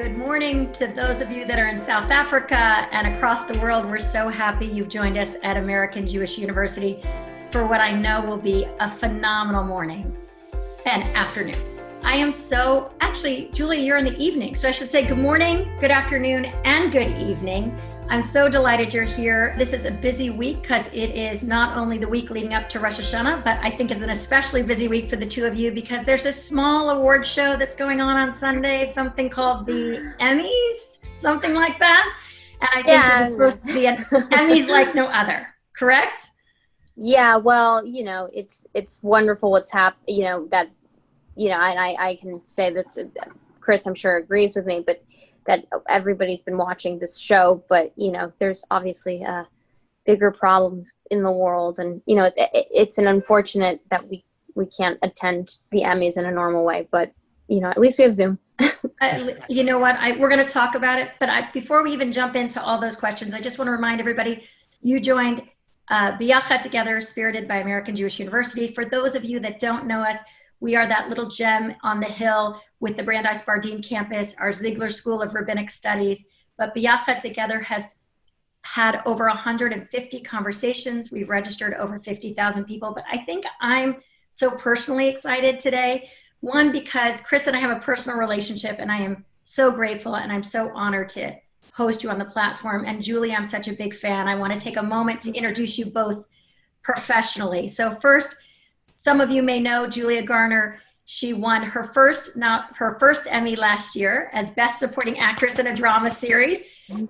Good morning to those of you that are in South Africa and across the world. We're so happy you've joined us at American Jewish University for what I know will be a phenomenal morning and afternoon. I am actually, Julia, you're in the evening, so I should say good morning, good afternoon, and good evening. I'm so delighted you're here. This is a busy week because it is not only the week leading up to Rosh Hashanah, but I think it's an especially busy week for the two of you because there's a small award show that's going on Sunday, something called the Emmys, something like that. And I think it's supposed to be an Emmys like no other, correct? Yeah, well, it's wonderful what's happened, and I can say this, Chris, I'm sure agrees with me, but that everybody's been watching this show, but, there's obviously bigger problems in the world. And, it's an unfortunate that we can't attend the Emmys in a normal way, but, at least we have Zoom. You know what, we're going to talk about it, but before we even jump into all those questions, I just want to remind everybody, you joined B'Yachad Together, spirited by American Jewish University. For those of you that don't know us, we are that little gem on the hill with the Brandeis Bardeen campus, our Ziegler School of Rabbinic Studies. But B'Yachad Together has had over 150 conversations. We've registered over 50,000 people. But I think I'm so personally excited today. One, because Chris and I have a personal relationship, and I am so grateful and I'm so honored to host you on the platform. And Julie, I'm such a big fan. I want to take a moment to introduce you both professionally. So first, some of you may know Julia Garner. She won her first Emmy last year as Best Supporting Actress in a Drama Series,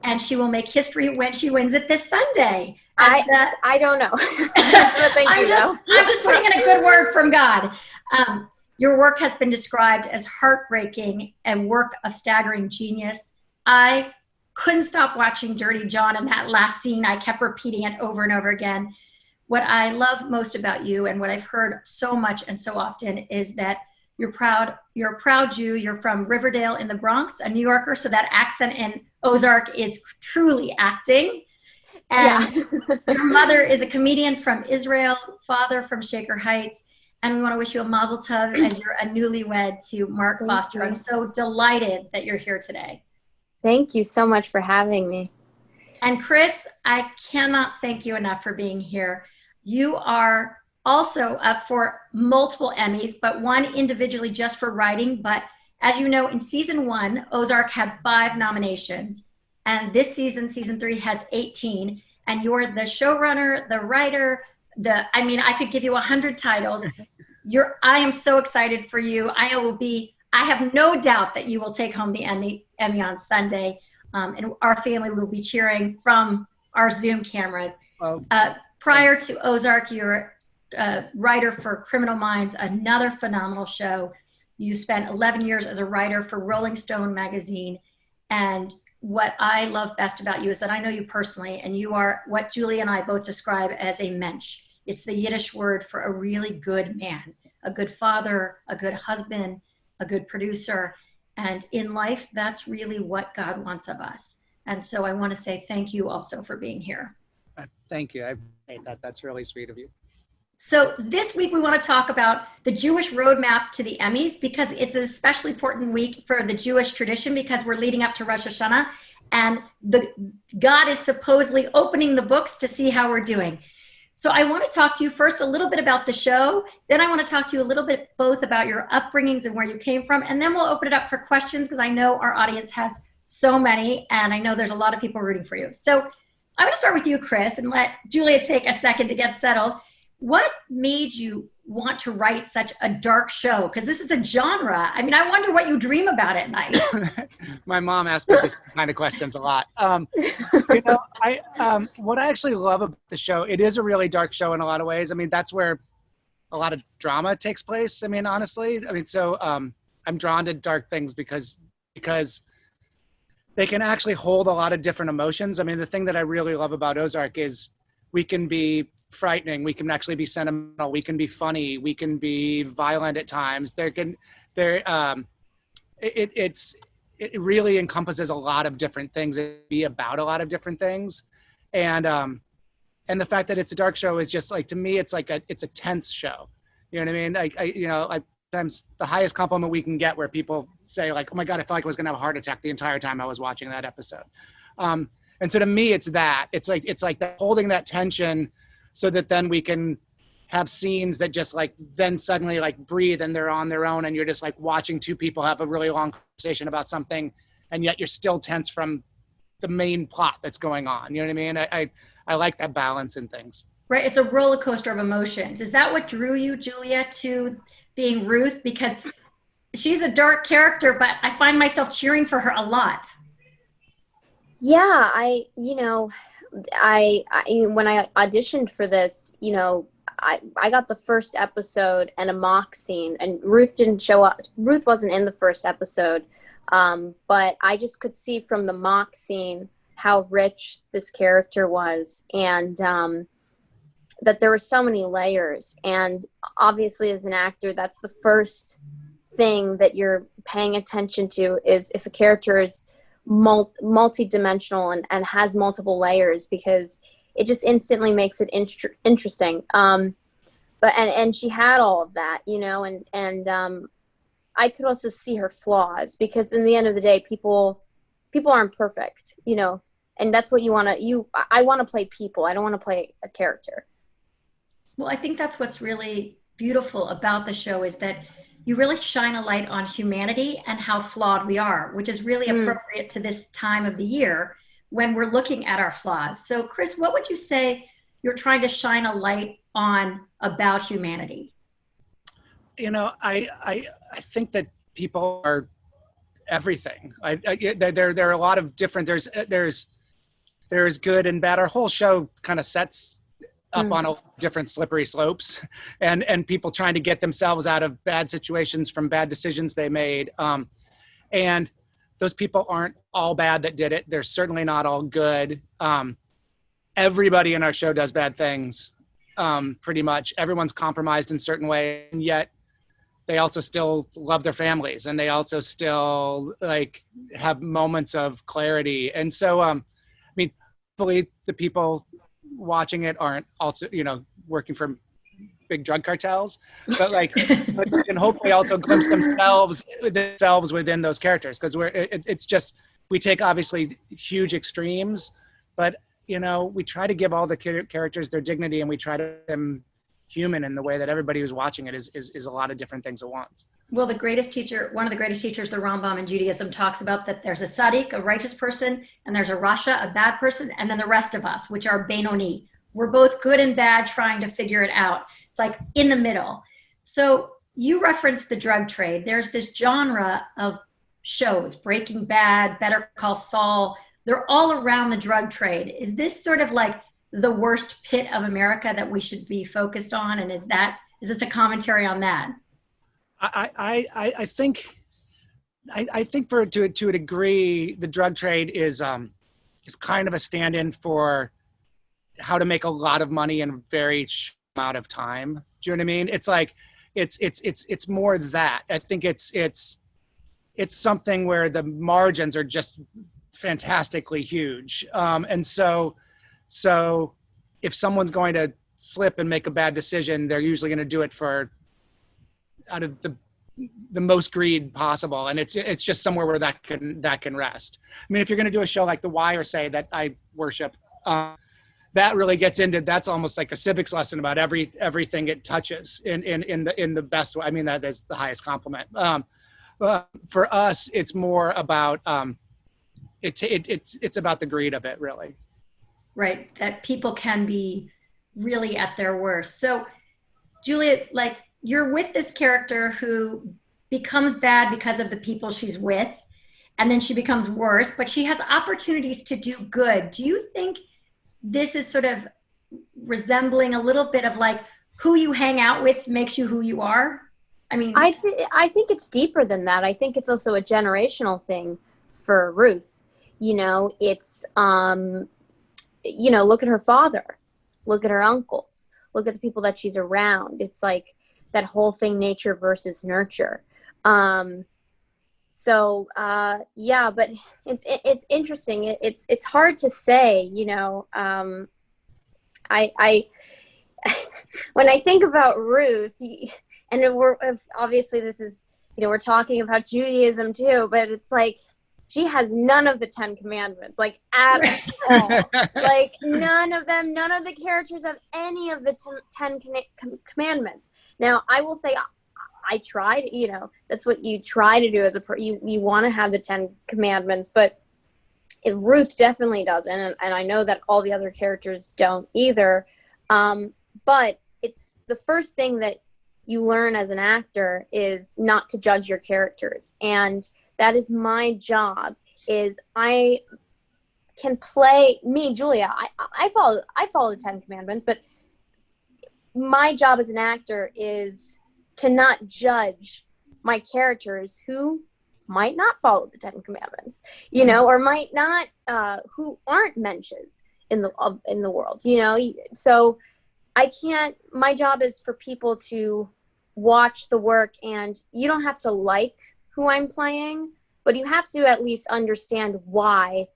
and she will make history when she wins it this Sunday. I don't know. I'm just putting in a good word from God. Your work has been described as heartbreaking and work of staggering genius. I couldn't stop watching Dirty John in that last scene. I kept repeating it over and over again. What I love most about you, and what I've heard so much and so often, is that you're a proud Jew. You're from Riverdale in the Bronx, a New Yorker, so that accent in Ozark is truly acting. And your mother is a comedian from Israel, father from Shaker Heights, and we want to wish you a mazel tov as you're a newlywed to Mark Foster. I'm so delighted that you're here today. Thank you so much for having me. And Chris, I cannot thank you enough for being here. You are also up for multiple Emmys, but one individually just for writing. But as you know, in season 1, Ozark had 5 nominations. And this season, season 3, has 18. And you're the showrunner, the writer, I could give you 100 titles. I am so excited for you. I have no doubt that you will take home the Emmy on Sunday. And our family will be cheering from our Zoom cameras. Prior to Ozark, you're a writer for Criminal Minds, another phenomenal show. You spent 11 years as a writer for Rolling Stone magazine. And what I love best about you is that I know you personally, and you are what Julie and I both describe as a mensch. It's the Yiddish word for a really good man, a good father, a good husband, a good producer. And in life, that's really what God wants of us. And so I want to say thank you also for being here. Thank you. I appreciate that. That's really sweet of you. So this week we want to talk about the Jewish roadmap to the Emmys, because it's an especially important week for the Jewish tradition, because we're leading up to Rosh Hashanah, and God is supposedly opening the books to see how we're doing. So I want to talk to you first a little bit about the show. Then I want to talk to you a little bit both about your upbringings and where you came from. And then we'll open it up for questions, because I know our audience has so many, and I know there's a lot of people rooting for you. So I'm going to start with you, Chris, and let Julia take a second to get settled. What made you want to write such a dark show? Because this is a genre. I wonder what you dream about at night. My mom asks me these kind of questions a lot. What I actually love about the show, it is a really dark show in a lot of ways. That's where a lot of drama takes place. Honestly. I'm drawn to dark things because they can actually hold a lot of different emotions. The thing that I really love about Ozark is we can be frightening, we can actually be sentimental, we can be funny, we can be violent at times. It really encompasses a lot of different things. It be about a lot of different things, and the fact that it's a dark show is just like, to me, it's a tense show. You know what I mean? sometimes the highest compliment we can get, where people say like, oh my God, I felt like I was gonna have a heart attack the entire time I was watching that episode. And so to me, it's like that, holding that tension so that then we can have scenes that just like then suddenly like breathe and they're on their own, and you're just like watching two people have a really long conversation about something, and yet you're still tense from the main plot that's going on. You know what I mean? I like that balance in things. Right. It's a roller coaster of emotions. Is that what drew you, Julia, to being Ruth? Because she's a dark character, but I find myself cheering for her a lot. Yeah, when I auditioned for this, I got the first episode and a mock scene, and Ruth didn't show up. Ruth wasn't in the first episode, but I just could see from the mock scene how rich this character was, and that there were so many layers. And obviously, as an actor, that's the first thing that you're paying attention to, is if a character is multi-dimensional and has multiple layers, because it just instantly makes it interesting. But she had all of that, and I could also see her flaws, because in the end of the day, people aren't perfect, and that's what I want to play people. I don't want to play a character. Well, I think that's what's really beautiful about the show, is that you really shine a light on humanity and how flawed we are, which is really appropriate to this time of the year when we're looking at our flaws. So, Chris, what would you say you're trying to shine a light on about humanity? I think that people are everything. There are a lot of different. There's good and bad. Our whole show kind of sets up on a different slippery slopes, and people trying to get themselves out of bad situations from bad decisions they made. And those people aren't all bad that did it. They're certainly not all good. Everybody in our show does bad things. Pretty much everyone's compromised in certain ways, and yet they also still love their families, and they also still like have moments of clarity. And so, hopefully the people watching it aren't also, working for big drug cartels, but but you can hopefully also glimpse themselves within those characters, because it's just, we take obviously huge extremes, but we try to give all the characters their dignity, and we try to make them human in the way that everybody who's watching it is a lot of different things at once. Well, one of the greatest teachers, the Rambam in Judaism, talks about that there's a tzaddik, a righteous person, and there's a rasha, a bad person, and then the rest of us, which are Benoni. We're both good and bad, trying to figure it out. It's like in the middle. So you referenced the drug trade. There's this genre of shows, Breaking Bad, Better Call Saul. They're all around the drug trade. Is this sort of like the worst pit of America that we should be focused on? And is this a commentary on that? I think to a degree, the drug trade is kind of a stand-in for how to make a lot of money in a very short amount of time. Do you know what I mean? It's like it's more that. I think it's something where the margins are just fantastically huge, and so if someone's going to slip and make a bad decision, they're usually going to do it out of the most greed possible, and it's just somewhere where that can rest. I mean, if you're going to do a show like The Wire, say, that I worship, that really gets into, that's almost like a civics lesson about everything it touches in the best way. I mean, that is the highest compliment. For us, it's more about it's about the greed of it, really. Right, that people can be really at their worst. So, Julia, like, you're with this character who becomes bad because of the people she's with, and then she becomes worse, but she has opportunities to do good. Do you think this is sort of resembling a little bit of like who you hang out with makes you who you are? I mean, I think it's deeper than that. I think it's also a generational thing for Ruth. It's, look at her father, look at her uncles, look at the people that she's around. It's like that whole thing, nature versus nurture. But it's interesting. It's hard to say, I when I think about Ruth, and obviously this is, we're talking about Judaism too, but it's like, she has none of the 10 commandments, like at all. Like none of the characters have any of the 10 commandments. Now, I will say, I tried, that's what you try to do as you want to have the 10 commandments, but Ruth definitely doesn't. And I know that all the other characters don't either. But it's the first thing that you learn as an actor is not to judge your characters. And that is my job. Is I can play me, Julia. I follow the 10 commandments, but my job as an actor is to not judge my characters who might not follow the 10 commandments, or might not, who aren't mensches in the world, So I can't. My job is for people to watch the work, and you don't have to like who I'm playing, but you have to at least understand why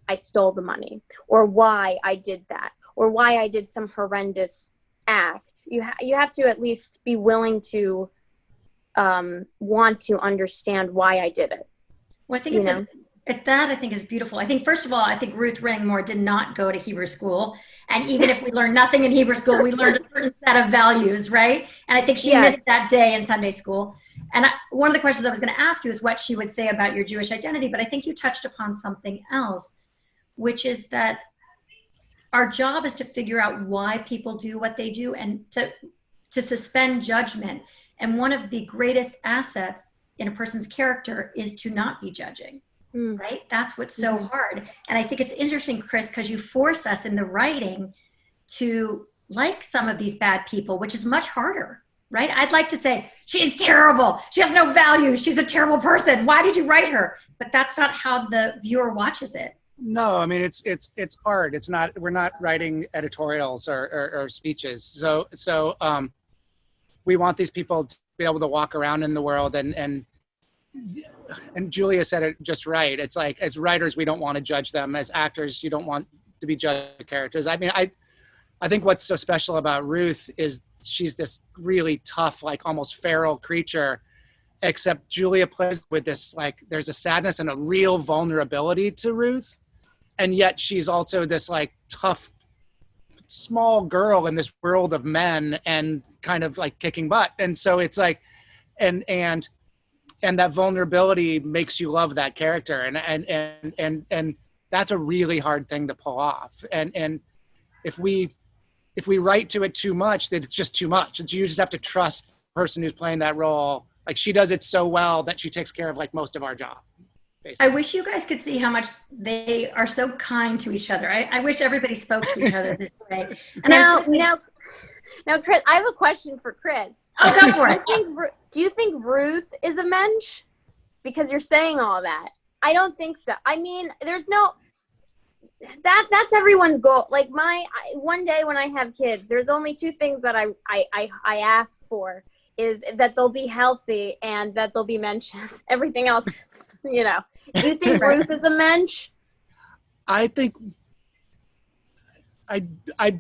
I stole the money, or why I did that, or why I did some horrendous act. You have to at least be willing to want to understand why I did it. Well, I think I think is beautiful. I think, first of all, I think Ruth Moore did not go to Hebrew school. And even if we learned nothing in Hebrew school, we learned a certain set of values, right? And I think she missed that day in Sunday school. And one of the questions I was going to ask you is what she would say about your Jewish identity. But I think you touched upon something else, which is that our job is to figure out why people do what they do, and to suspend judgment. And one of the greatest assets in a person's character is to not be judging, right? That's what's so hard. And I think it's interesting, Chris, because you force us in the writing to like some of these bad people, which is much harder, right? I'd like to say, she's terrible. She has no value. She's a terrible person. Why did you write her? But that's not how the viewer watches it. No, I mean, it's art. It's not, we're not writing editorials or speeches. So we want these people to be able to walk around in the world, and Julia said it just right. It's like, as writers, we don't want to judge them. As actors, you don't want to be judged characters. I mean, I think what's so special about Ruth is she's this really tough, like almost feral creature, except Julia plays with this, like, there's a sadness and a real vulnerability to Ruth. And yet she's also this like tough, small girl in this world of men and kind of like kicking butt. And so it's like, and that vulnerability makes you love that character. And that's a really hard thing to pull off. And if we write to it too much, then it's just too much. You just have to trust the person who's playing that role. Like, she does it so well that she takes care of like most of our job. Basically. I wish you guys could see how much they are so kind to each other. I wish everybody spoke to each other this way. And now, Chris, I have a question for Chris. Oh, go for it. Do you think Ruth is a mensch? Because you're saying all that. I don't think so. I mean, there's no... That's everyone's goal. Like, one day when I have kids, there's only two things that I ask for, is that they'll be healthy and that they'll be mensches. Everything else, Do you think Ruth is a mensch? I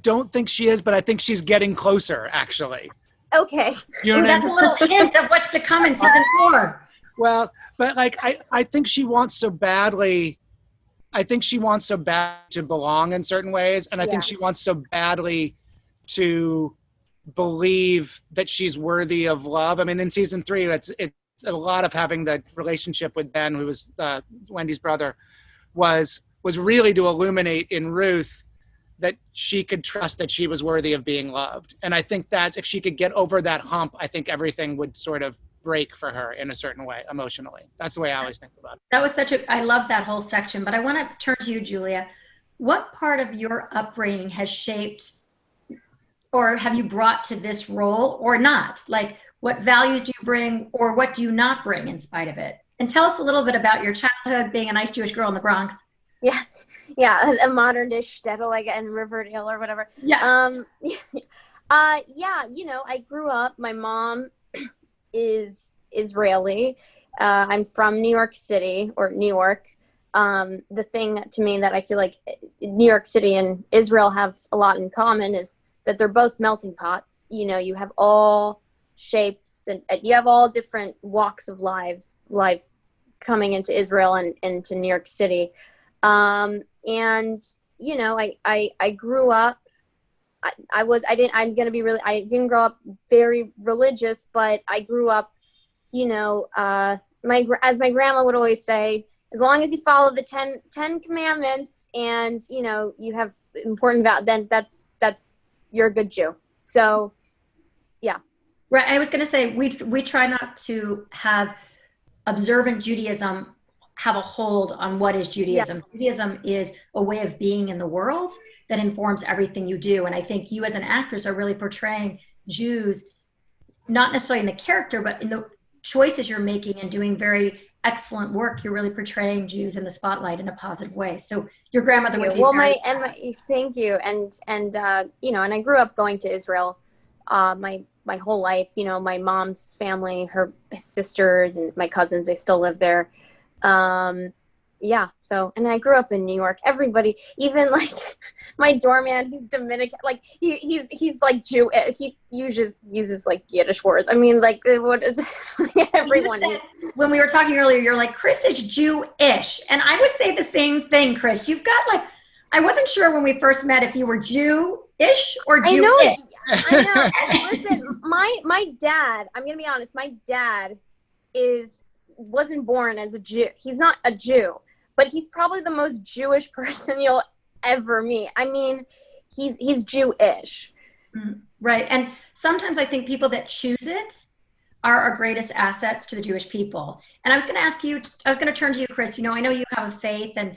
don't think she is, but I think she's getting closer, actually. Okay. That's a little hint of what's to come in season 4. Well, but like, I think she wants so badly. I think she wants so bad to belong in certain ways. And I think she wants so badly to believe that she's worthy of love. I mean, in season 3, it's a lot of having the relationship with Ben, who was Wendy's brother, was really to illuminate in Ruth that she could trust that she was worthy of being loved. And I think that's, if she could get over that hump, I think everything would sort of break for her in a certain way, emotionally. That's the way I always think about it. That was I love that whole section, but I want to turn to you, Julia. What part of your upbringing has shaped, or have you brought to this role or not? Like, what values do you bring, or what do you not bring in spite of it? And tell us a little bit about your childhood, being a nice Jewish girl in the Bronx. Yeah, a modern-ish shtetl, like in Riverdale or whatever. Yeah. I grew up, my mom is Israeli. I'm from New York City, or New York. The thing to me that I feel like New York City and Israel have a lot in common is that they're both melting pots. You have all shapes, and you have all different walks of life coming into Israel and into New York City. And, you know, I grew up, I didn't grow up very religious, but I grew up, you know, as my grandma would always say, as long as you follow the 10 commandments and, you know, you have important then that's you're a good Jew. So, yeah. Right. I was going to say, we try not to have observant Judaism have a hold on what is Judaism. Yes. Judaism is a way of being in the world that informs everything you do. And I think you as an actress are really portraying Jews, not necessarily in the character, but in the choices you're making and doing very excellent work. You're really portraying Jews in the spotlight in a positive way. So your grandmother would be thank you. And you know, and I grew up going to Israel my whole life. You know, my mom's family, her sisters and my cousins, they still live there. Yeah. So, and I grew up in New York. Everybody, even like my doorman, he's Dominican. Like he's like Jew. He uses like Yiddish words. I mean, like what everyone. Said, when we were talking earlier, you're like, Chris is Jewish, and I would say the same thing, Chris. You've got like, I wasn't sure when we first met if you were Jewish or Jewish. I know. Listen, my dad. I'm gonna be honest. My dad wasn't born as a Jew. He's not a Jew, but he's probably the most Jewish person you'll ever meet. I mean, he's Jewish. Right. And sometimes I think people that choose it are our greatest assets to the Jewish people. And I was going to ask you, I was going to turn to you, Chris. You know, I know you have a faith and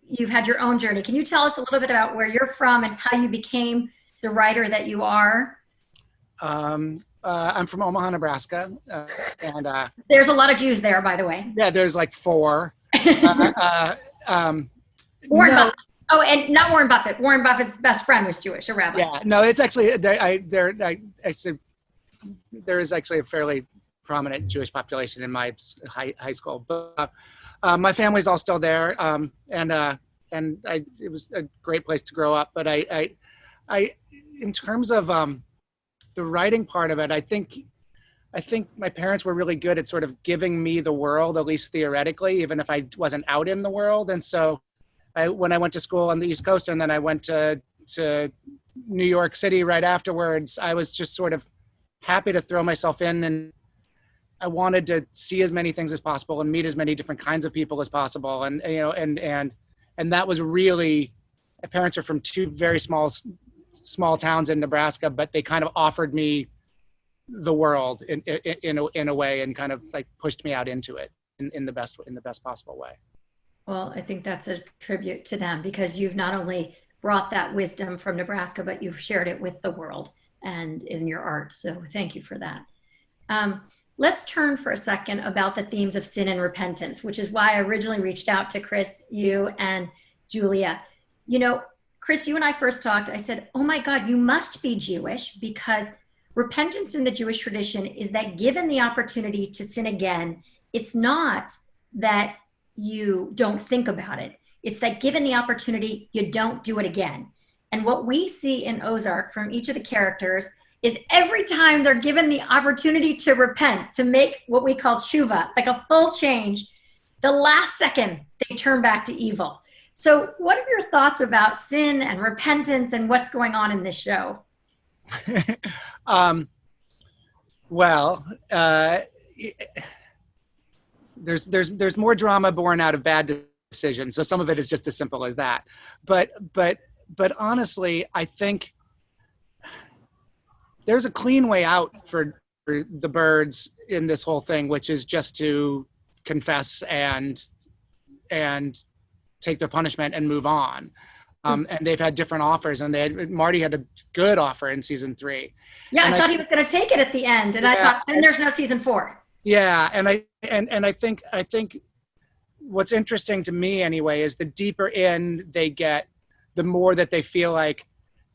you've had your own journey. Can you tell us a little bit about where you're from and how you became the writer that you are? I'm from Omaha, Nebraska, and there's a lot of Jews there, by the way. Yeah, there's like 4. Warren Buffett. Oh, and not Warren Buffett. Warren Buffett's best friend was Jewish, a rabbi. Yeah, no, it's actually there is actually a fairly prominent Jewish population in my high school, but my family's all still there, and it was a great place to grow up. But I in terms of the writing part of it, I think my parents were really good at sort of giving me the world, at least theoretically, even if I wasn't out in the world. And so when I went to school on the East Coast and then I went to New York City right afterwards, I was just sort of happy to throw myself in, and I wanted to see as many things as possible and meet as many different kinds of people as possible. And, you know, and that was really, my parents are from 2 very small towns in Nebraska, but they kind of offered me the world in a way, and kind of like pushed me out into it in the best possible way. Well, I think that's a tribute to them, because you've not only brought that wisdom from Nebraska, but you've shared it with the world and in your art. So thank you for that. Let's turn for a second about the themes of sin and repentance, which is why I originally reached out to Chris, you and Julia. You know, Chris, you and I first talked, I said, oh my God, you must be Jewish, because repentance in the Jewish tradition is that given the opportunity to sin again, it's not that you don't think about it. It's that given the opportunity, you don't do it again. And what we see in Ozark from each of the characters is every time they're given the opportunity to repent, to make what we call tshuva, like a full change, the last second they turn back to evil. So what are your thoughts about sin and repentance and what's going on in this show? There's more drama born out of bad decisions. So some of it is just as simple as that. But honestly, I think there's a clean way out for the birds in this whole thing, which is just to confess and take their punishment and move on. And they've had different offers, and Marty had a good offer in season 3. Yeah, I thought he was going to take it at the end, and I thought, then there's no season 4. Yeah, and I think what's interesting to me anyway is the deeper in they get, the more that they feel like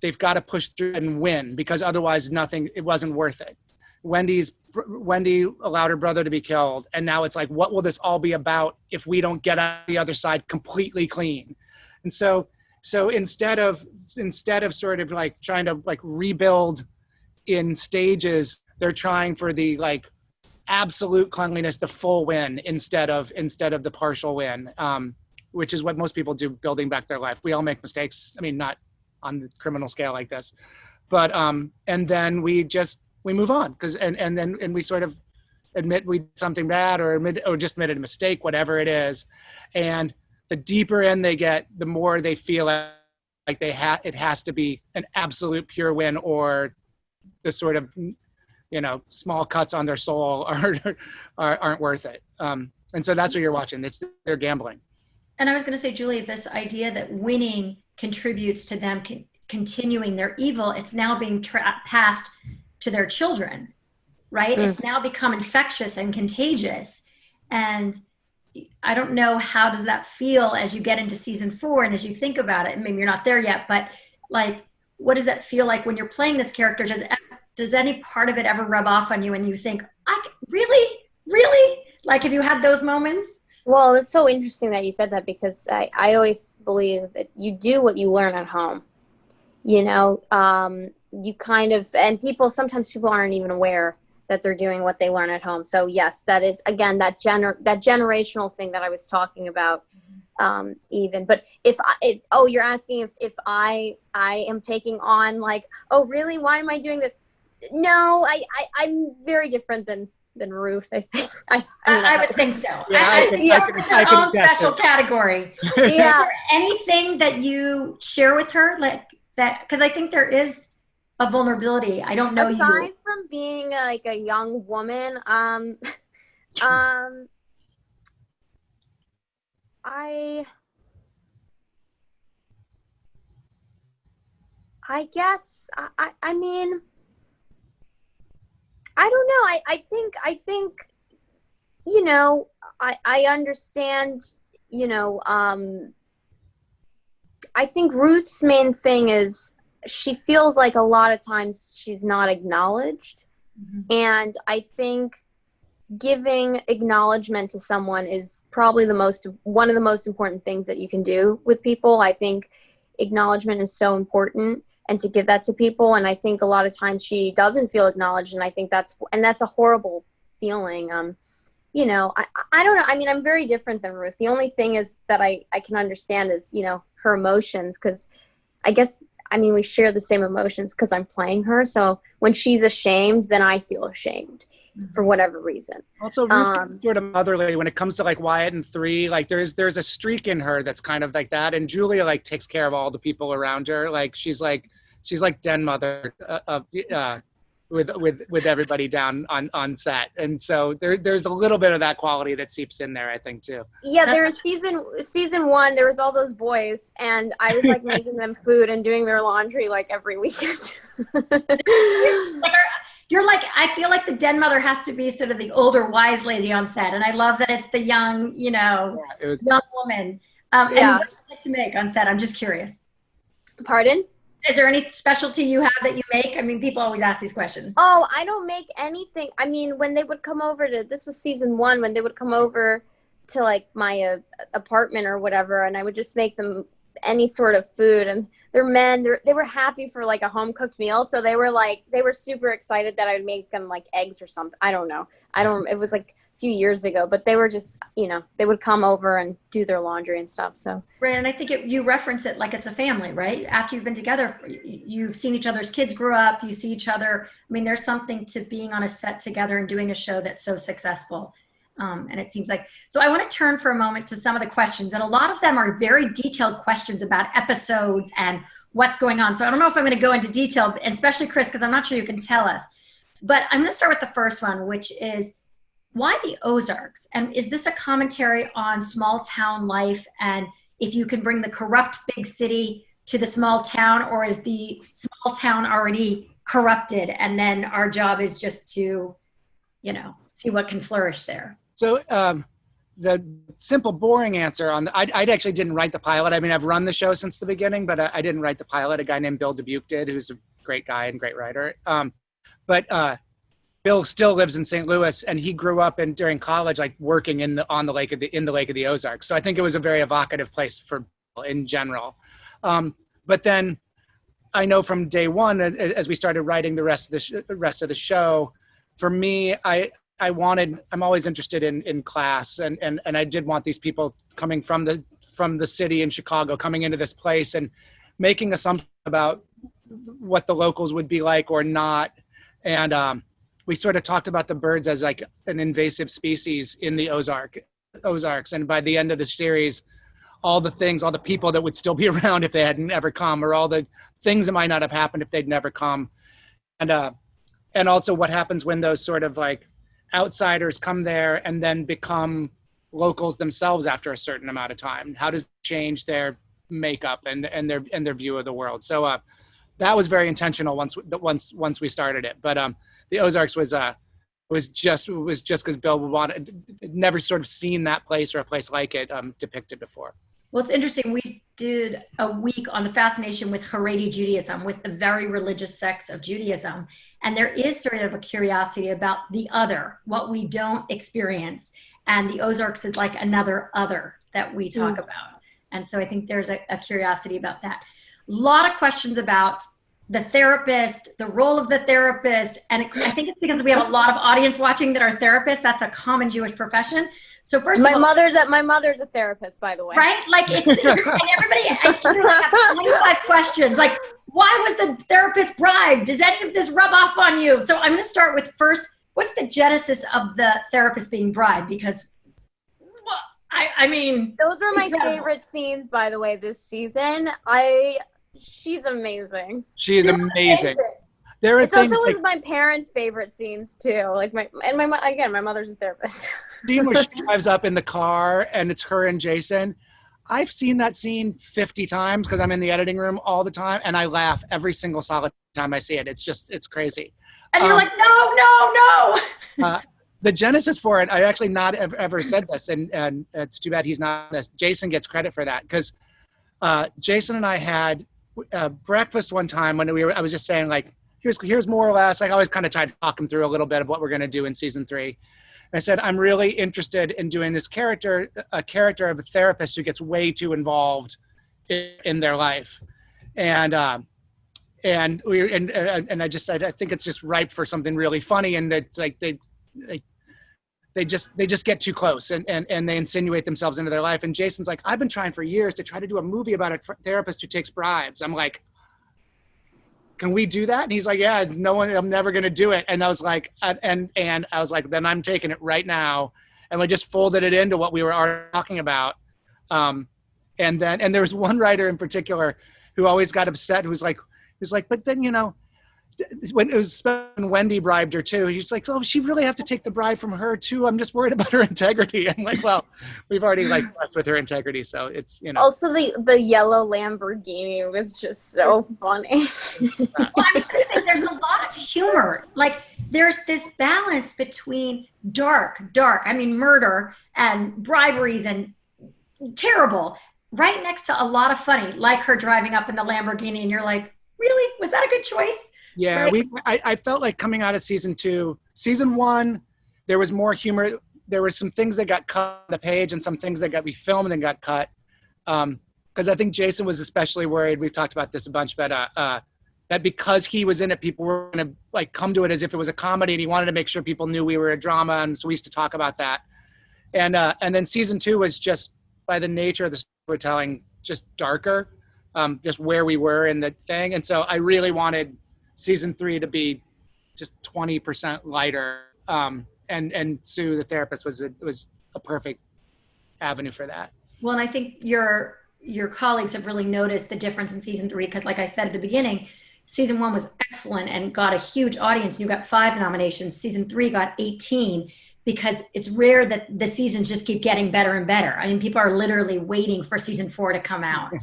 they've got to push through and win, because otherwise it wasn't worth it. Wendy allowed her brother to be killed, and now it's like, what will this all be about if we don't get out the other side completely clean? And so instead of sort of like trying to like rebuild in stages, they're trying for the like absolute cleanliness, the full win instead of the partial win, which is what most people do building back their life. We all make mistakes. I mean, not on the criminal scale like this, but and then we move on and we sort of admit we did something bad or just admitted a mistake, whatever it is. And the deeper in they get, the more they feel like it has to be an absolute pure win, or the sort of, small cuts on their soul aren't worth it. And so that's what you're watching. They're gambling. And I was going to say, Julie, this idea that winning contributes to them continuing their evil, it's now being passed to their children, right? It's now become infectious and contagious. And I don't know, how does that feel as you get into season 4 and as you think about it? Maybe you're not there yet, but like, what does that feel like when you're playing this character? Does any part of it ever rub off on you and you think, really? Like, have you had those moments? Well, it's so interesting that you said that, because I always believe that you do what you learn at home. You kind of, and sometimes people aren't even aware that they're doing what they learn at home. So yes, that is, again, that generational thing that I was talking about, even. But you're asking if I am taking on, like, oh really, why am I doing this? No, I'm very different than Ruth, I think. I would think so. Yeah, I can own special category. Yeah. Is there anything that you share with her, like that? Because I think there is a vulnerability. I don't know. Aside from being like a young woman, I guess I mean, I don't know. I think I understand, I think Ruth's main thing is she feels like a lot of times she's not acknowledged. Mm-hmm. And I think giving acknowledgement to someone is probably one of the most important things that you can do with people. I think acknowledgement is so important, and to give that to people. And I think a lot of times she doesn't feel acknowledged. And I think that's a horrible feeling. I don't know. I mean, I'm very different than Ruth. The only thing is that I can understand is, her emotions. 'Cause I guess, we share the same emotions because I'm playing her. So when she's ashamed, then I feel ashamed for whatever reason. Also, Ruth's sort of motherly when it comes to like Wyatt and 3. Like there's a streak in her that's kind of like that. And Julia like takes care of all the people around her. Like she's like den mother with everybody down on set. And so there's a little bit of that quality that seeps in there, I think, too. Yeah, there was season 1, there was all those boys, and I was like making them food and doing their laundry like every weekend. You're like, I feel like the den mother has to be sort of the older wise lady on set, and I love that it's the young, young woman. And what do you like to make on set? I'm just curious. Pardon? Is there any specialty you have that you make? I mean, people always ask these questions. Oh, I don't make anything. I mean, when they would come over this was season 1, when they would come over to like my apartment or whatever, and I would just make them any sort of food, and they're men, they were happy for like a home cooked meal. So they were super excited that I would make them like eggs or something. I don't know. It was like a few years ago, but they were just, they would come over and do their laundry and stuff. So. Right. And I think you reference it like it's a family, right? After you've been together, you've seen each other's kids grow up, you see each other. I mean, there's something to being on a set together and doing a show that's so successful. And it seems like, so I want to turn for a moment to some of the questions, and a lot of them are very detailed questions about episodes and what's going on. So I don't know if I'm going to go into detail, especially Chris, because I'm not sure you can tell us, but I'm going to start with the first one, which is why the Ozarks? And is this a commentary on small town life? And if you can bring the corrupt big city to the small town, or is the small town already corrupted? And then our job is just to, see what can flourish there. So the simple, boring answer I actually didn't write the pilot. I mean, I've run the show since the beginning, but I didn't write the pilot. A guy named Bill Dubuque did, who's a great guy and great writer. But Bill still lives in St. Louis, and he grew up during college, like working in the lake of the Ozarks. So I think it was a very evocative place for Bill in general. But then I know from day one, as we started writing the rest of the show, for me, I'm always interested in class, and I did want these people coming from the city in Chicago, coming into this place and making assumptions about what the locals would be like or not. And we sort of talked about the birds as like an invasive species in the Ozarks. And by the end of the series, all the people that would still be around if they hadn't ever come, or all the things that might not have happened if they'd never come. And also what happens when those sort of like outsiders come there and then become locals themselves after a certain amount of time. How does it change their makeup and their view of the world? So that was very intentional once we started it. But the Ozarks was just because Bill wanted, never sort of seen that place or a place like it depicted before. Well, it's interesting. We did a week on the fascination with Haredi Judaism, with the very religious sects of Judaism. And there is sort of a curiosity about the other, what we don't experience. And the Ozarks is like another other that we talk about. And so I think there's a curiosity about that. A lot of questions about the therapist, the role of the therapist. And I think it's because we have a lot of audience watching that are therapists. That's a common Jewish profession. So first my mother's a therapist, by the way. Right? Like it's and everybody, I have 25 questions. Like, why was the therapist bribed? Does any of this rub off on you? So I'm going to start with first, what's the genesis of the therapist being bribed? Because I mean, those were my favorite scenes, by the way, this season. She's amazing. She is amazing. There are it's also was my parents' favorite scenes too. Like my mother's a therapist. Scene where she drives up in the car and it's her and Jason. I've seen that scene 50 times because I'm in the editing room all the time, and I laugh every single solid time I see it. It's crazy. And you're like, no. The genesis for it, I actually not ever said this, and it's too bad he's not this. Jason gets credit for that because Jason and I had breakfast one time when I was just saying like, here's more or less, like I always kind of tried to talk him through a little bit of what we're going to do in season 3. And I said, I'm really interested in doing this character of a therapist who gets way too involved in their life. And I just said, I think it's just ripe for something really funny. And it's like, they just get too close and they insinuate themselves into their life. And Jason's like, I've been trying for years to try to do a movie about a therapist who takes bribes. I'm like, can we do that? And he's like, yeah, I'm never going to do it. And I was like, and I was like, then I'm taking it right now. And we just folded it into what we were already talking about. And there was one writer in particular who always got upset, who was like, but then, when it was when Wendy bribed her too, he's like, oh, she really have to take the bribe from her too. I'm just worried about her integrity. I'm like, well, we've already left with her integrity. So it's, Also the yellow Lamborghini was just so funny. Well, I was going to say there's a lot of humor. Like there's this balance between dark, I mean, murder and briberies and terrible, right next to a lot of funny, like her driving up in the Lamborghini. And you're like, really? Was that a good choice? Yeah, right? I felt like coming out of season 2, season 1, there was more humor. There were some things that got cut on the page and some things that we filmed and got cut. Because I think Jason was especially worried. We've talked about this a bunch, but that because he was in it, people were going to like come to it as if it was a comedy, and he wanted to make sure people knew we were a drama, and so we used to talk about that. And then season 2 was just by the nature of the storytelling, just darker, just where we were in the thing, and so I really wanted season 3 to be just 20% lighter. And Sue, the therapist, was a perfect avenue for that. Well, and I think your colleagues have really noticed the difference in season 3, because like I said at the beginning, season 1 was excellent and got a huge audience. You got 5 nominations. Season 3 got 18, because it's rare that the seasons just keep getting better and better. I mean, people are literally waiting for season 4 to come out.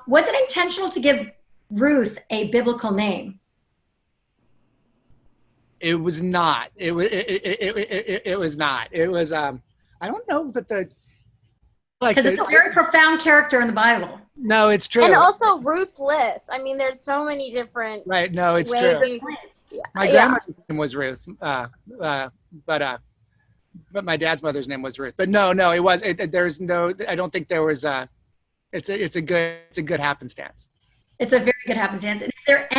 Was it intentional to give Ruth a biblical name? It was not. It was not. It was. I don't know that because it's a very profound character in the Bible. No, it's true. And also ruthless. I mean, there's so many different. Right. No, it's ways true. My grandmother's name was Ruth, but my dad's mother's name was Ruth. But no, it was. There's no. I don't think there was. It's a good happenstance. It's a very good happenstance. And is there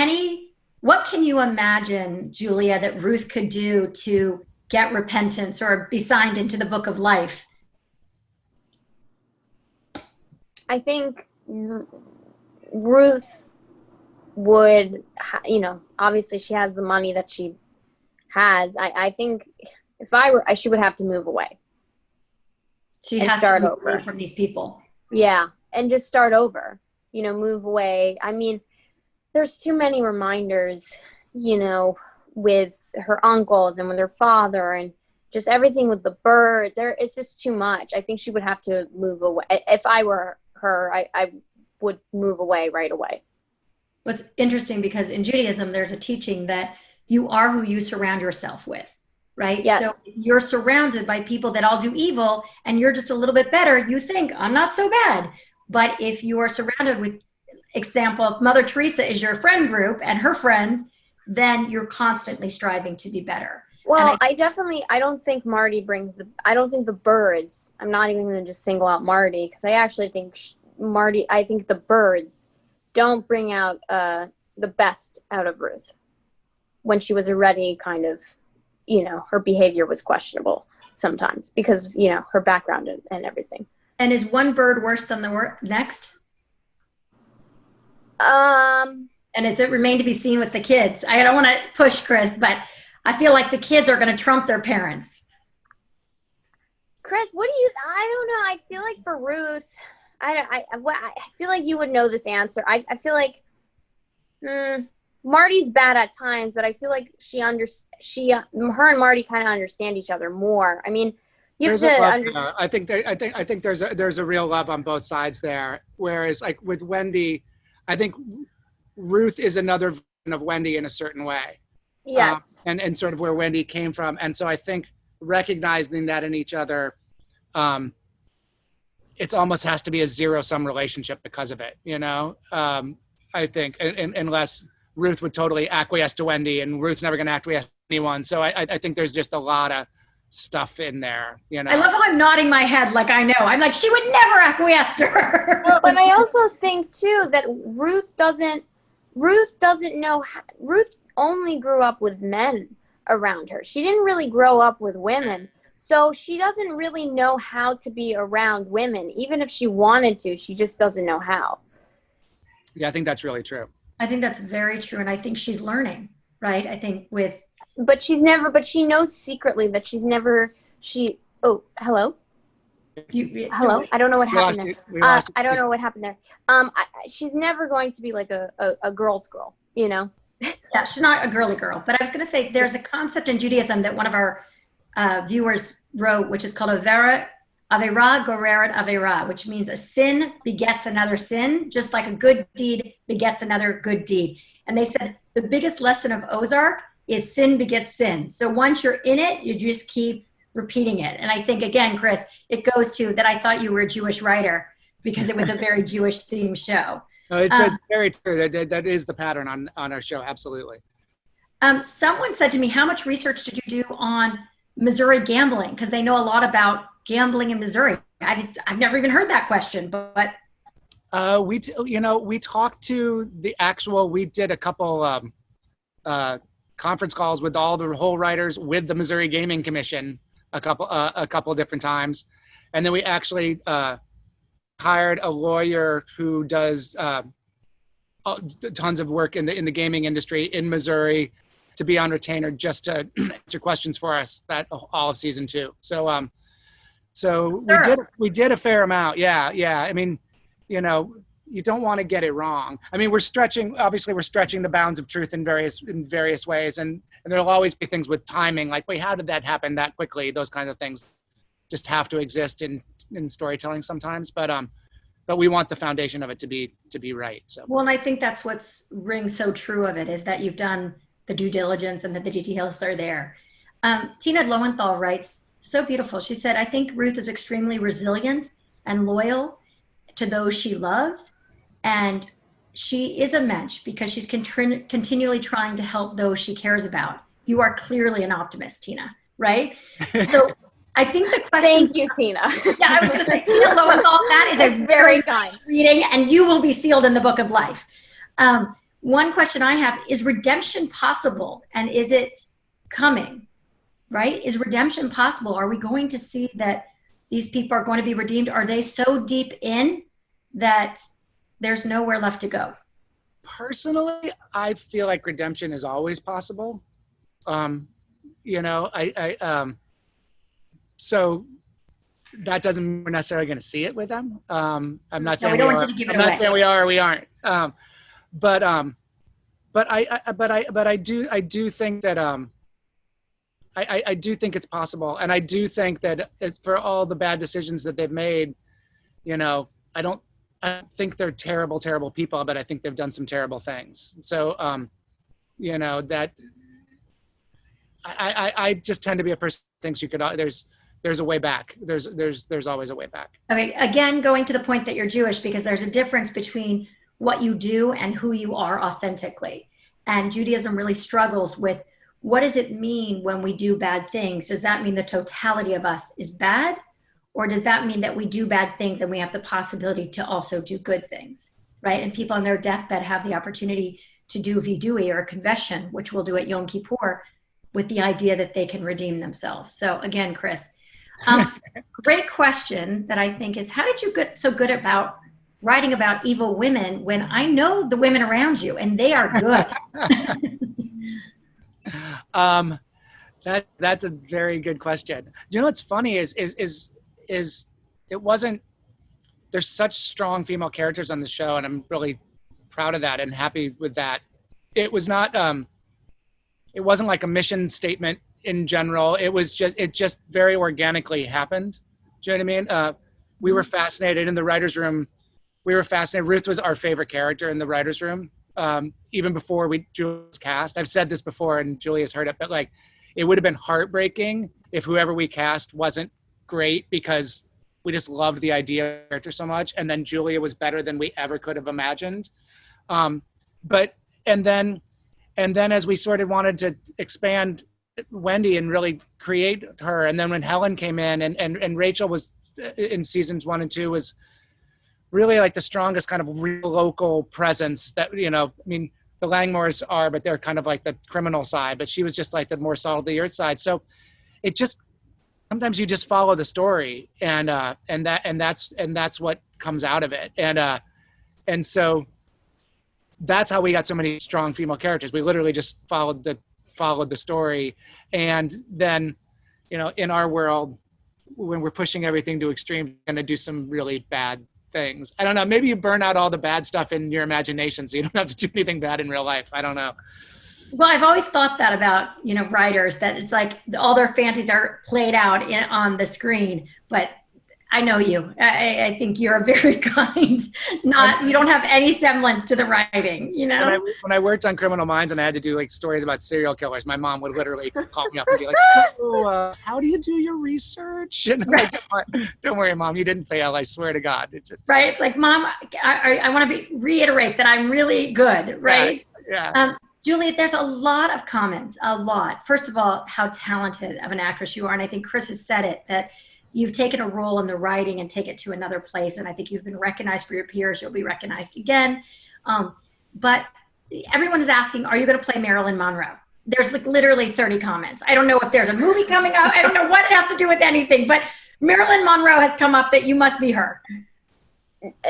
what can you imagine, Julia, that Ruth could do to get repentance or be signed into the book of life? I think Ruth would, obviously she has the money that she has. I think if I were, she would have to move away. She has to move away from these people. Yeah, and just start over, move away. I mean, there's too many reminders, with her uncles and with her father and just everything with the birds. It's just too much. I think she would have to move away. If I were her, I would move away right away. What's interesting, because in Judaism, there's a teaching that you are who you surround yourself with, right? Yes. So if you're surrounded by people that all do evil and you're just a little bit better, you think, I'm not so bad. But if you are surrounded with, example, if Mother Teresa is your friend group and her friends, then you're constantly striving to be better. Well, I don't think Marty I don't think the birds, I'm not even going to just single out Marty, because I actually think I think the birds don't bring out the best out of Ruth when she was already kind of, her behavior was questionable sometimes because, her background and everything. And is one bird worse than the next? And is it remain to be seen with the kids? I don't want to push Chris, but I feel like the kids are going to trump their parents. Chris, I don't know. I feel like for Ruth, I feel like you would know this answer. I feel like Marty's bad at times, but I feel like her and Marty kind of understand each other more. I mean, you have to understand. I think there's a real love on both sides there. Whereas like with Wendy, I think Ruth is another version of Wendy in a certain way. Yes. And sort of where Wendy came from. And so I think recognizing that in each other, it's almost has to be a zero-sum relationship because of it, I think, unless Ruth would totally acquiesce to Wendy, and Ruth's never going to acquiesce to anyone. So I think there's just a lot of stuff in there, I love how I'm nodding my head like I know. I'm like, she would never acquiesce to her. But I also think, too, that Ruth doesn't know, Ruth only grew up with men around her. She didn't really grow up with women. So she doesn't really know how to be around women. Even if she wanted to, she just doesn't know how. Yeah, I think that's really true. I think that's very true. And I think she's learning, right? I think But she knows secretly that oh, hello? Hello? I don't know what happened there. I don't know what happened there. She's never going to be like a girl's girl, Yeah, she's not a girly girl. But I was going to say there's a concept in Judaism that one of our viewers wrote, which is called Avera Goreret Avera, which means a sin begets another sin, just like a good deed begets another good deed. And they said the biggest lesson of Ozark is sin begets sin. So once you're in it, you just keep repeating it. And I think, again, Chris, it goes to that I thought you were a Jewish writer because it was a very Jewish themed show. It's very true. That is the pattern on our show. Absolutely. Someone said to me, how much research did you do on Missouri gambling? Because they know a lot about gambling in Missouri. I've never even heard that question, but. We talked to we did a couple conference calls with all the whole writers with the Missouri Gaming Commission a couple different times. And then we actually hired a lawyer who does tons of work in the gaming industry in Missouri to be on retainer just to answer questions for us that all of season 2. So we did a fair amount. Yeah. I mean, you don't want to get it wrong. I mean, we're stretching the bounds of truth in various ways. And there'll always be things with timing, like, wait, how did that happen that quickly? Those kinds of things just have to exist in storytelling sometimes. But we want the foundation of it to be right. So. Well, and I think that's what's rings so true of it is that you've done the due diligence and that the details are there. Tina Lowenthal writes, so beautiful. She said, I think Ruth is extremely resilient and loyal to those she loves. And she is a mensch because she's continually trying to help those she cares about. You are clearly an optimist, Tina, right? So I think the question. Thank you, Tina. Yeah, I was going to say, Tina Lowenthal, that is a very kind reading, and you will be sealed in the book of life. One question I have is redemption possible, and is it coming? Right? Is redemption possible? Are we going to see that these people are going to be redeemed? Are they so deep in that there's nowhere left to go? Personally, I feel like redemption is always possible. You know, so that doesn't mean we're necessarily going to see it with them. I'm not saying we don't want you to give it away. I'm not saying we are or we aren't. But I do think that I do think it's possible, and I do think that for all the bad decisions that they've made, you know, I don't think they're terrible people, but I think they've done some terrible things. So, you know, that I just tend to be a person who thinks you could, there's a way back. There's always a way back. Okay. Again, going to the point that you're Jewish, because there's a difference between what you do and who you are authentically. And Judaism really struggles with, what does it mean when we do bad things? Does that mean the totality of us is bad? Or does that mean that we do bad things and we have the possibility to also do good things, right? And people on their deathbed have the opportunity to do vidui, or a confession, which we'll do at Yom Kippur, with the idea that they can redeem themselves. So again, Chris, great question that I think is, how did you get so good about writing about evil women when I know the women around you and they are good? That's a very good question. You know what's funny is it wasn't, there's such strong female characters on the show, and I'm really proud of that and happy with that. It was not it wasn't like a mission statement in general. It just very organically happened. Do you know what I mean? We were fascinated in the writer's room. We were fascinated. Ruth was our favorite character in the writer's room. Even before Julia was cast. I've said this before and Julia's heard it, but like, it would have been heartbreaking if whoever we cast wasn't great, because we just loved the idea of the character so much. And then Julia was better than we ever could have imagined. And then as we sort of wanted to expand Wendy and really create her, and then when Helen came in and Rachel was in seasons 1 and 2 was really like the strongest kind of real local presence that, you know, I mean, the Langmores are, but they're kind of like the criminal side, but she was just like the more salt of the earth side. So it just, sometimes you just follow the story, and that's what comes out of it. And so that's how we got so many strong female characters. We literally just followed the story. And then, you know, in our world, when we're pushing everything to extreme, we're going to do some really bad things. I don't know. Maybe you burn out all the bad stuff in your imagination, so you don't have to do anything bad in real life. I don't know. Well, I've always thought that about, you know, writers, that it's like all their fantasies are played out on the screen. But I know you. I think you're a very kind, you don't have any semblance to the writing, you know? When I worked on Criminal Minds and I had to do like stories about serial killers, my mom would literally call me up and be like, "Oh, how do you do your research?" And I'm like, don't worry, Mom, you didn't fail. I swear to God. It's just right. It's like, Mom, I want to reiterate that I'm really good, right? Yeah. Julia, there's a lot of comments, a lot. First of all, how talented of an actress you are. And I think Chris has said it, that you've taken a role in the writing and take it to another place. And I think you've been recognized for your peers. You'll be recognized again. But everyone is asking, are you going to play Marilyn Monroe? There's like literally 30 comments. I don't know if there's a movie coming up. I don't know what it has to do with anything, but Marilyn Monroe has come up that you must be her.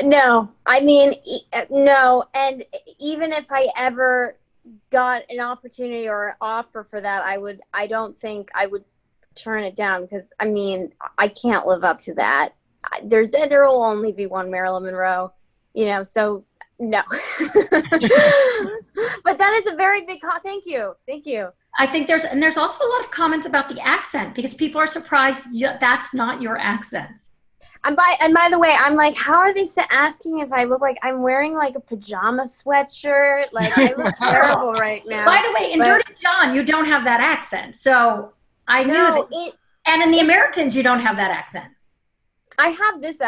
No, I mean, no. And even if I ever got an opportunity or an offer for that, I don't think I would turn it down, because I mean, I can't live up to that. There will only be one Marilyn Monroe, you know, so no. But that is a very big thank you. I think there's also a lot of comments about the accent, because people are surprised that's not your accent. And by the way, I'm like, how are they asking if I look like I'm wearing like a pajama sweatshirt? Like, I look terrible right now. By the way, in Dirty John, you don't have that accent. So I knew and in the Americans, you don't have that accent. I have this,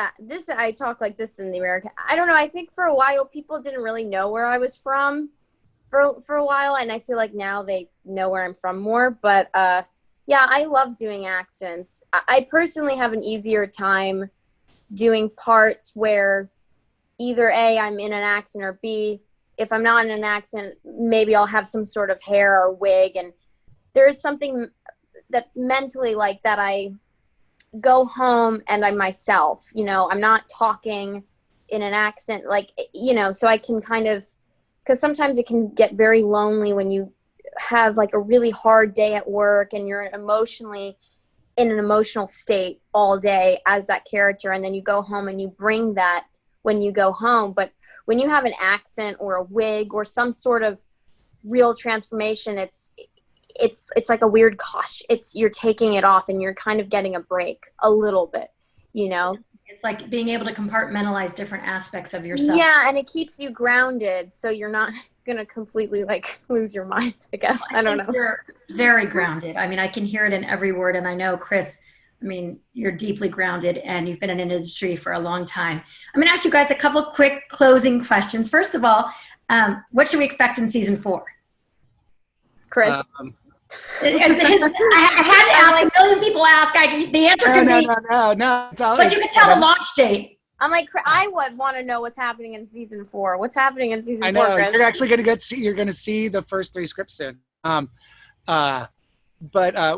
I talk like this in the American. I don't know. I think for a while, people didn't really know where I was from for a while. And I feel like now they know where I'm from more. But yeah, I love doing accents. I personally have an easier time doing parts where either A, I'm in an accent, or B, if I'm not in an accent, maybe I'll have some sort of hair or wig. And there's something that's mentally like that. I go home and I'm myself, you know, I'm not talking in an accent, like, you know, so I can kind of, because sometimes it can get very lonely when you have like a really hard day at work and you're emotionally in an emotional state all day as that character, and then you go home and you bring that when you go home. But when you have an accent or a wig or some sort of real transformation, it's like a weird cost. You're taking it off and you're kind of getting a break a little bit, you know. It's like being able to compartmentalize different aspects of yourself. Yeah, and it keeps you grounded, so you're not gonna completely like lose your mind, I guess. I don't know. You're very grounded. I mean, I can hear it in every word, and I know, Chris, I mean, you're deeply grounded and you've been in an industry for a long time. I'm gonna ask you guys a couple quick closing questions. First of all, what should we expect in season 4? Chris? I had to ask. A million people ask. The answer can be no. It's all, but you can tell the launch date. I'm like, I would want to know what's happening in season 4. What's happening in season 4? I know. Chris? You're actually going to you're going to see the first 3 scripts soon. But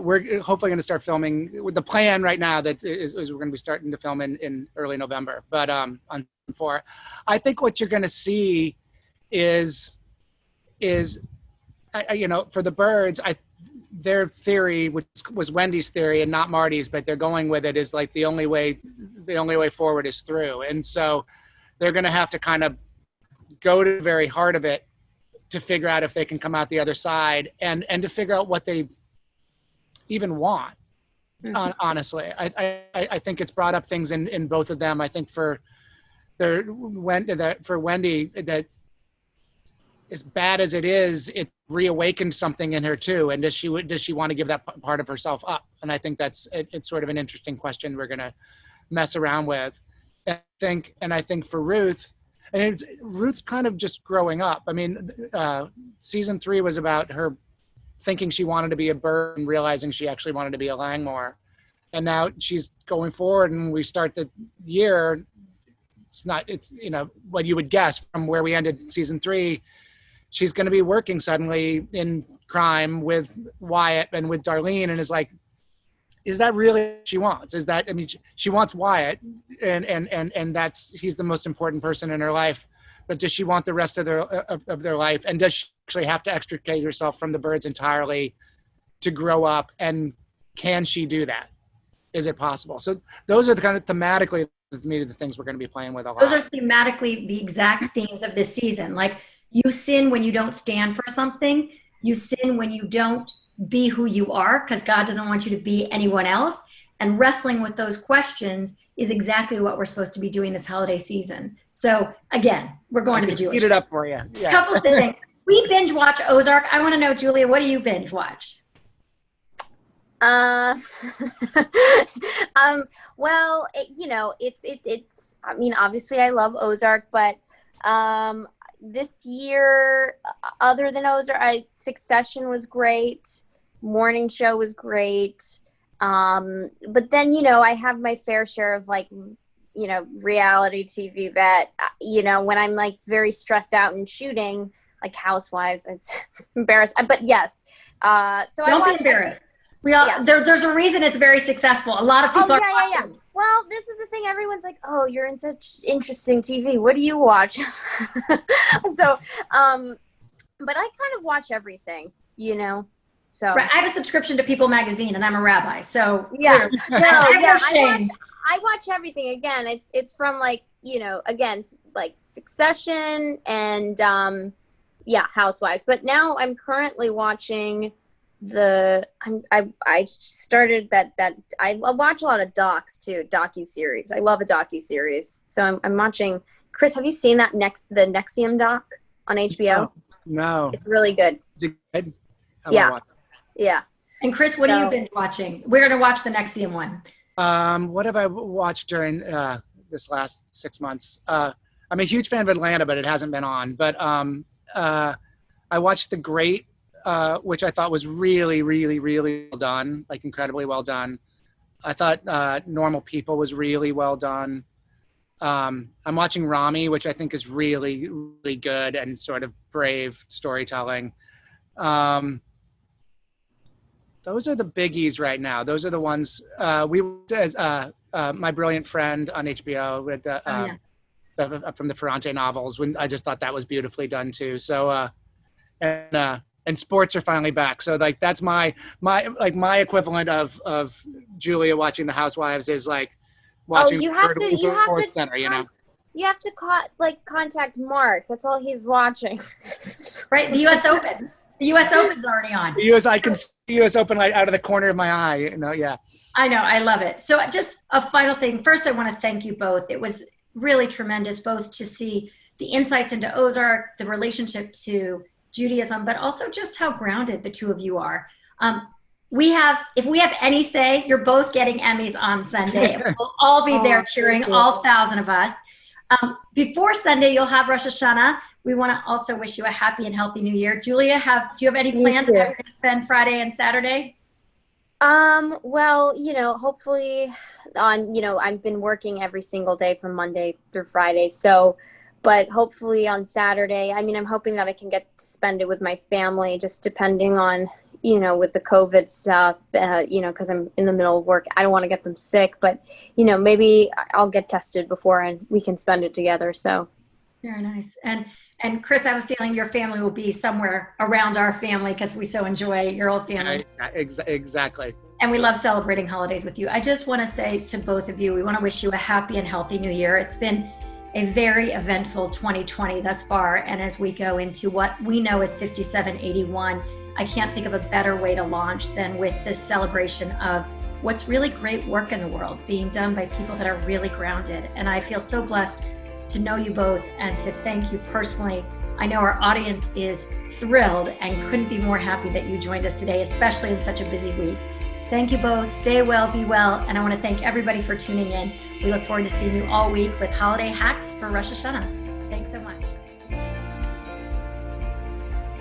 we're hopefully going to start filming. With the plan right now that is we're going to be starting to film in early November. But on 4, I think what you're going to see is you know, for the birds, their theory, which was Wendy's theory and not Marty's, but they're going with it, is like the only way forward is through. And so they're going to have to kind of go to the very heart of it to figure out if they can come out the other side and to figure out what they even want. Mm-hmm. Honestly, I think it's brought up things in both of them. I think for Wendy, that as bad as it is, it reawakened something in her too. And does she want to give that part of herself up? And I think it's sort of an interesting question we're going to mess around with. And I think for Ruth, and Ruth's kind of just growing up. I mean, season 3 was about her thinking she wanted to be a bird and realizing she actually wanted to be a Langmore. And now she's going forward, and we start the year. It's you know, what you would guess from where we ended season 3. She's going to be working suddenly in crime with Wyatt and with Darlene, and is like, is that really what she wants? Is that, I mean, she wants Wyatt, and he's the most important person in her life, but does she want the rest of their life? And does she actually have to extricate herself from the birds entirely to grow up? And can she do that? Is it possible? So those are the kind of thematically, with me, the things we're going to be playing with a lot. Those are thematically the exact themes of this season. Like, you sin when you don't stand for something. You sin when you don't be who you are, because God doesn't want you to be anyone else. And wrestling with those questions is exactly what we're supposed to be doing this holiday season. So again, we're going to the Jewish. Eat it up for you. Yeah. Couple of things. We binge watch Ozark. I want to know, Julia, what do you binge watch? Well, you know, it's. I mean, obviously, I love Ozark, but this year, other than Ozark, Succession was great. Morning Show was great. But then, you know, I have my fair share of, like, you know, reality TV that, you know, when I'm like very stressed out and shooting, like Housewives, it's embarrassed. But yes. So don't be embarrassed. There's a reason it's very successful. A lot of people are watching. Well, this is the thing. Everyone's like, "Oh, you're in such interesting TV. What do you watch?" So, but I kind of watch everything, you know. So right. I have a subscription to People Magazine, and I'm a rabbi. So yeah, I watch everything. Again, it's from, like, you know, again, like Succession and Housewives. But now I'm currently watching I started that I watch a lot of docs too, docu-series. I love a docu-series. So I'm watching. Chris, have you seen the NXIVM doc on HBO? No. It's really good. Is it good? Yeah. And Chris, what have you been watching? We're going to watch the NXIVM one. What have I watched during this last 6 months? I'm a huge fan of Atlanta, but it hasn't been on. But I watched The Great, which I thought was really, really, really well done, like incredibly well done. I thought Normal People was really well done. I'm watching Rami, which I think is really, really good and sort of brave storytelling. Those are the biggies right now. Those are the ones My Brilliant Friend on HBO with from the Ferrante novels. When I just thought that was beautifully done too. So and sports are finally back. So like that's my equivalent of Julia watching The Housewives is like watching. You have to Center, you know. You have to contact Mark. That's all he's watching. Right, the U.S. Open. The U.S. Open's already on. I can see the U.S. Open like out of the corner of my eye. You know, yeah. I know, I love it. So just a final thing. First, I want to thank you both. It was really tremendous, both to see the insights into Ozark, the relationship to Judaism, but also just how grounded the two of you are. If we have any say, you're both getting Emmys on Sunday. We'll all be there cheering, all 1,000 of us. Before Sunday, you'll have Rosh Hashanah. We want to also wish you a happy and healthy new year. Julia, do you have any plans of how you're going to spend Friday and Saturday? Well, hopefully I've been working every single day from Monday through Friday. So, but hopefully on Saturday, I'm hoping that I can get to spend it with my family, just depending on, with the COVID stuff, because I'm in the middle of work. I don't want to get them sick, but, maybe I'll get tested before and we can spend it together. So. Very nice. And Chris, I have a feeling your family will be somewhere around our family because we so enjoy your old family. Exactly. And we love celebrating holidays with you. I just want to say to both of you, we want to wish you a happy and healthy new year. It's been a very eventful 2020 thus far. And as we go into what we know as 5781, I can't think of a better way to launch than with this celebration of what's really great work in the world being done by people that are really grounded. And I feel so blessed to know you both and to thank you personally. I know our audience is thrilled and couldn't be more happy that you joined us today, especially in such a busy week. Thank you both. Stay well, be well. And I want to thank everybody for tuning in. We look forward to seeing you all week with holiday hacks for Rosh Hashanah. Thanks so much.